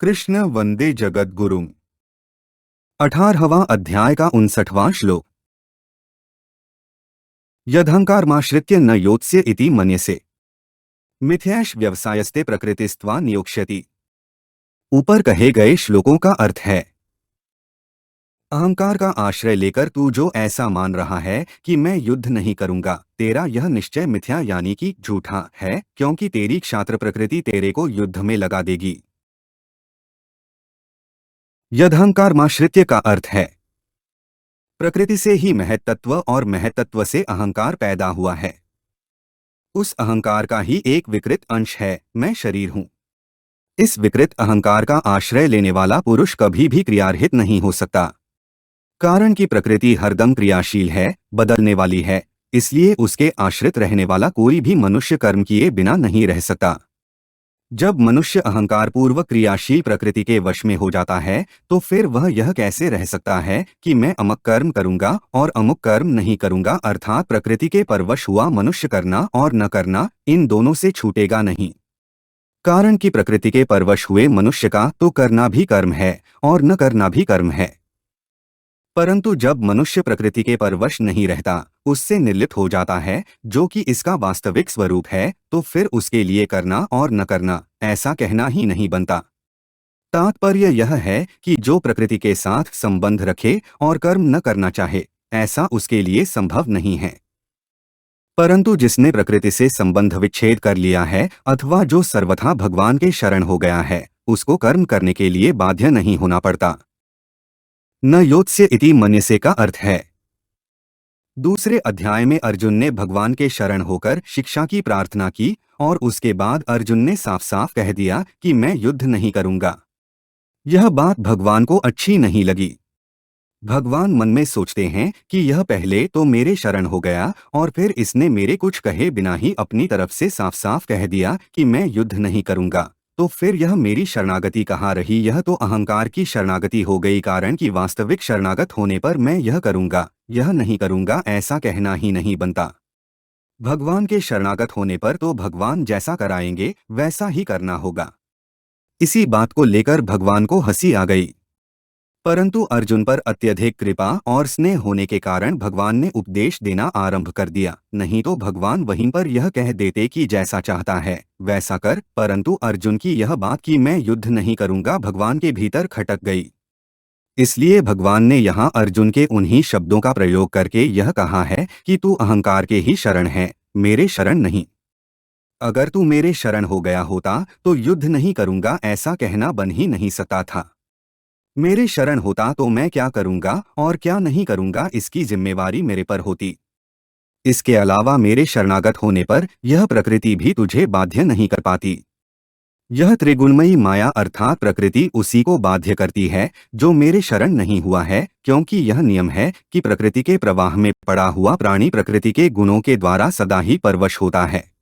कृष्ण वंदे जगद्गुरुम्। 18वां अध्याय का 59वां श्लोक। यदहंकारमाश्रित्य न योत्स्य इति मन्यसे मिथ्याश व्यवसायस्ते प्रकृतिस्त्वा नियोक्ष्यति। ऊपर कहे गए श्लोकों का अर्थ है, अहंकार का आश्रय लेकर तू जो ऐसा मान रहा है कि मैं युद्ध नहीं करूंगा, तेरा यह निश्चय मिथ्या यानी कि झूठा है, क्योंकि तेरी क्षात्र प्रकृति तेरे को युद्ध में लगा देगी। यदहंकारमाश्रित्य का अर्थ है, प्रकृति से ही महत्तत्व और महत्तत्व से अहंकार पैदा हुआ है। उस अहंकार का ही एक विकृत अंश है, मैं शरीर हूँ। इस विकृत अहंकार का आश्रय लेने वाला पुरुष कभी भी क्रियारहित नहीं हो सकता। कारण कि प्रकृति हरदम क्रियाशील है, बदलने वाली है, इसलिए उसके आश्रित रहने वाला कोई भी मनुष्य कर्म किए बिना नहीं रह सकता। जब मनुष्य अहंकार पूर्वक क्रियाशील प्रकृति के वश में हो जाता है, तो फिर वह यह कैसे रह सकता है कि मैं अमुक कर्म करूंगा और अमुक कर्म नहीं करूंगा, अर्थात प्रकृति के परवश हुआ मनुष्य करना और न करना, इन दोनों से छूटेगा नहीं। कारण कि प्रकृति के परवश हुए मनुष्य का तो करना भी कर्म है और न करना भी कर्म है। परंतु जब मनुष्य प्रकृति के परवश नहीं रहता, उससे निर्लिप्त हो जाता है, जो कि इसका वास्तविक स्वरूप है, तो फिर उसके लिए करना और न करना ऐसा कहना ही नहीं बनता। तात्पर्य यह है कि जो प्रकृति के साथ संबंध रखे और कर्म न करना चाहे, ऐसा उसके लिए संभव नहीं है। परंतु जिसने प्रकृति से संबंध विच्छेद कर लिया है अथवा जो सर्वथा भगवान के शरण हो गया है, उसको कर्म करने के लिए बाध्य नहीं होना पड़ता। न योत्स्य इति मन्यसे का अर्थ है, दूसरे अध्याय में अर्जुन ने भगवान के शरण होकर शिक्षा की प्रार्थना की और उसके बाद अर्जुन ने साफ साफ कह दिया कि मैं युद्ध नहीं करूंगा। यह बात भगवान को अच्छी नहीं लगी। भगवान मन में सोचते हैं कि यह पहले तो मेरे शरण हो गया और फिर इसने मेरे कुछ कहे बिना ही अपनी तरफ से साफ साफ कह दिया कि मैं युद्ध नहीं करूंगा, तो फिर यह मेरी शरणागति कहाँ रही। यह तो अहंकार की शरणागति हो गई, कारण कि वास्तविक शरणागत होने पर मैं यह करूंगा यह नहीं करूंगा ऐसा कहना ही नहीं बनता। भगवान के शरणागत होने पर तो भगवान जैसा कराएंगे वैसा ही करना होगा। इसी बात को लेकर भगवान को हंसी आ गई, परंतु अर्जुन पर अत्यधिक कृपा और स्नेह होने के कारण भगवान ने उपदेश देना आरंभ कर दिया। नहीं तो भगवान वहीं पर यह कह देते कि जैसा चाहता है वैसा कर, परंतु अर्जुन की यह बात कि मैं युद्ध नहीं करूंगा भगवान के भीतर खटक गई। इसलिए भगवान ने यहाँ अर्जुन के उन्हीं शब्दों का प्रयोग करके यह कहा है कि तू अहंकार के ही शरण है, मेरे शरण नहीं। अगर तू मेरे शरण हो गया होता तो युद्ध नहीं करूंगा ऐसा कहना बन ही नहीं सकता था। मेरे शरण होता तो मैं क्या करूंगा और क्या नहीं करूंगा इसकी जिम्मेवारी मेरे पर होती। इसके अलावा मेरे शरणागत होने पर यह प्रकृति भी तुझे बाध्य नहीं कर पाती। यह त्रिगुणमयी माया अर्थात प्रकृति उसी को बाध्य करती है जो मेरे शरण नहीं हुआ है, क्योंकि यह नियम है कि प्रकृति के प्रवाह में पड़ा हुआ प्राणी प्रकृति के गुणों के द्वारा सदा ही परवश होता है।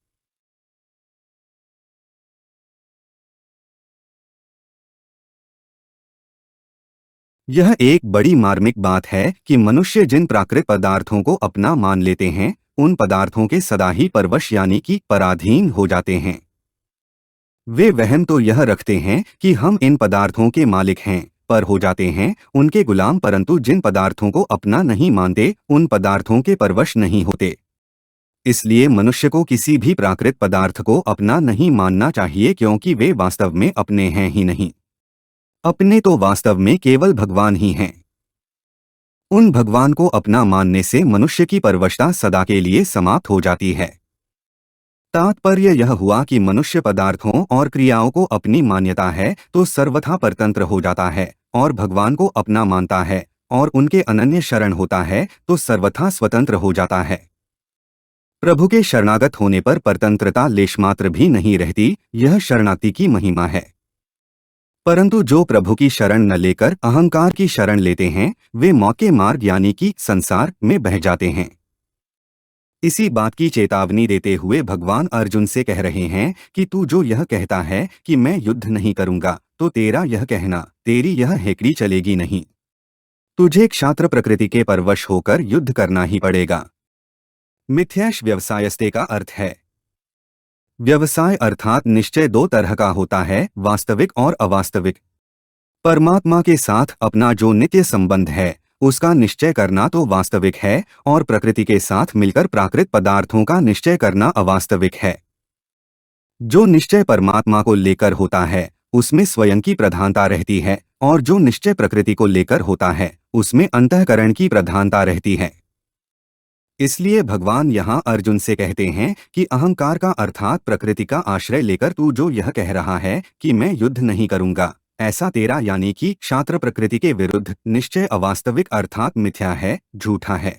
यह एक बड़ी मार्मिक बात है कि मनुष्य जिन प्राकृत पदार्थों को अपना मान लेते हैं, उन पदार्थों के सदा ही परवश यानी कि पराधीन हो जाते हैं। वे वहम तो यह रखते हैं कि हम इन पदार्थों के मालिक हैं, पर हो जाते हैं उनके गुलाम, परंतु जिन पदार्थों को अपना नहीं मानते उन पदार्थों के परवश नहीं होते। इसलिए मनुष्य को किसी भी प्राकृत पदार्थ को अपना नहीं मानना चाहिए, क्योंकि वे वास्तव में अपने हैं ही नहीं। अपने तो वास्तव में केवल भगवान ही हैं। उन भगवान को अपना मानने से मनुष्य की परवशता सदा के लिए समाप्त हो जाती है। तात्पर्य यह हुआ कि मनुष्य पदार्थों और क्रियाओं को अपनी मान्यता है तो सर्वथा परतंत्र हो जाता है, और भगवान को अपना मानता है और उनके अनन्य शरण होता है तो सर्वथा स्वतंत्र हो जाता है। प्रभु के शरणागत होने पर परतंत्रता लेशमात्र भी नहीं रहती, यह शरणागति की महिमा है। परंतु जो प्रभु की शरण न लेकर अहंकार की शरण लेते हैं, वे मौके मार्ग यानी कि संसार में बह जाते हैं। इसी बात की चेतावनी देते हुए भगवान अर्जुन से कह रहे हैं कि तू जो यह कहता है कि मैं युद्ध नहीं करूंगा, तो तेरा यह कहना, तेरी यह हेकड़ी चलेगी नहीं। तुझे क्षात्र प्रकृति के परवश होकर युद्ध करना ही पड़ेगा। मिथ्याश व्यवसायस्ते का अर्थ है, व्यवसाय अर्थात निश्चय दो तरह का होता है, वास्तविक और अवास्तविक। परमात्मा के साथ अपना जो नित्य संबंध है उसका निश्चय करना तो वास्तविक है, और प्रकृति के साथ मिलकर प्राकृत पदार्थों का निश्चय करना अवास्तविक है। जो निश्चय परमात्मा को लेकर होता है उसमें स्वयं की प्रधानता रहती है, और जो निश्चय प्रकृति को लेकर होता है उसमें अंतःकरण की प्रधानता रहती है। इसलिए भगवान यहाँ अर्जुन से कहते हैं कि अहंकार का अर्थात प्रकृति का आश्रय लेकर तू जो यह कह रहा है कि मैं युद्ध नहीं करूंगा, ऐसा तेरा यानी कि क्षात्र प्रकृति के विरुद्ध निश्चय अवास्तविक अर्थात मिथ्या है, झूठा है।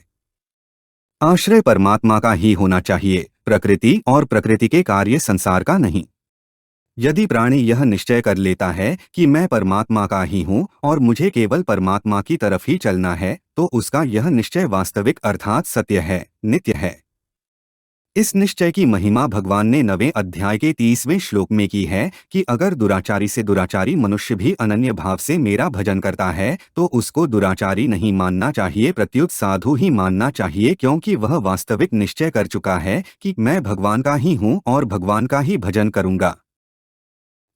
आश्रय परमात्मा का ही होना चाहिए, प्रकृति और प्रकृति के कार्य संसार का नहीं। यदि प्राणी यह निश्चय कर लेता है कि मैं परमात्मा का ही हूँ और मुझे केवल परमात्मा की तरफ ही चलना है, तो उसका यह निश्चय वास्तविक अर्थात सत्य है, नित्य है। इस निश्चय की महिमा भगवान ने 9वें अध्याय के 30वें श्लोक में की है कि अगर दुराचारी से दुराचारी मनुष्य भी अनन्य भाव से मेरा भजन करता है तो उसको दुराचारी नहीं मानना चाहिए, प्रत्युत साधु ही मानना चाहिए, क्योंकि वह वास्तविक निश्चय कर चुका है कि मैं भगवान का ही हूँ और भगवान का ही भजन करूँगा।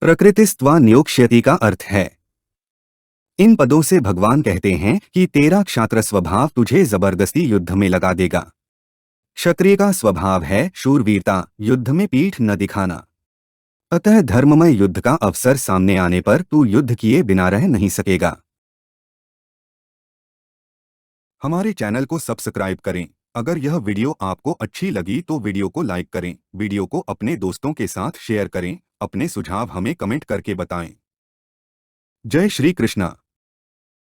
प्रकृतिस्त्वा नियोक्ष्यति का अर्थ है, इन पदों से भगवान कहते हैं कि तेरा क्षात्र स्वभाव तुझे जबरदस्ती युद्ध में लगा देगा। क्षत्रिय का स्वभाव है शूरवीरता, युद्ध में पीठ न दिखाना। अतः धर्ममय युद्ध का अवसर सामने आने पर तू युद्ध किए बिना रह नहीं सकेगा। हमारे चैनल को सब्सक्राइब करें। अगर यह वीडियो आपको अच्छी लगी तो वीडियो को लाइक करें, वीडियो को अपने दोस्तों के साथ शेयर करें, अपने सुझाव हमें कमेंट करके बताएं। जय श्री कृष्णा।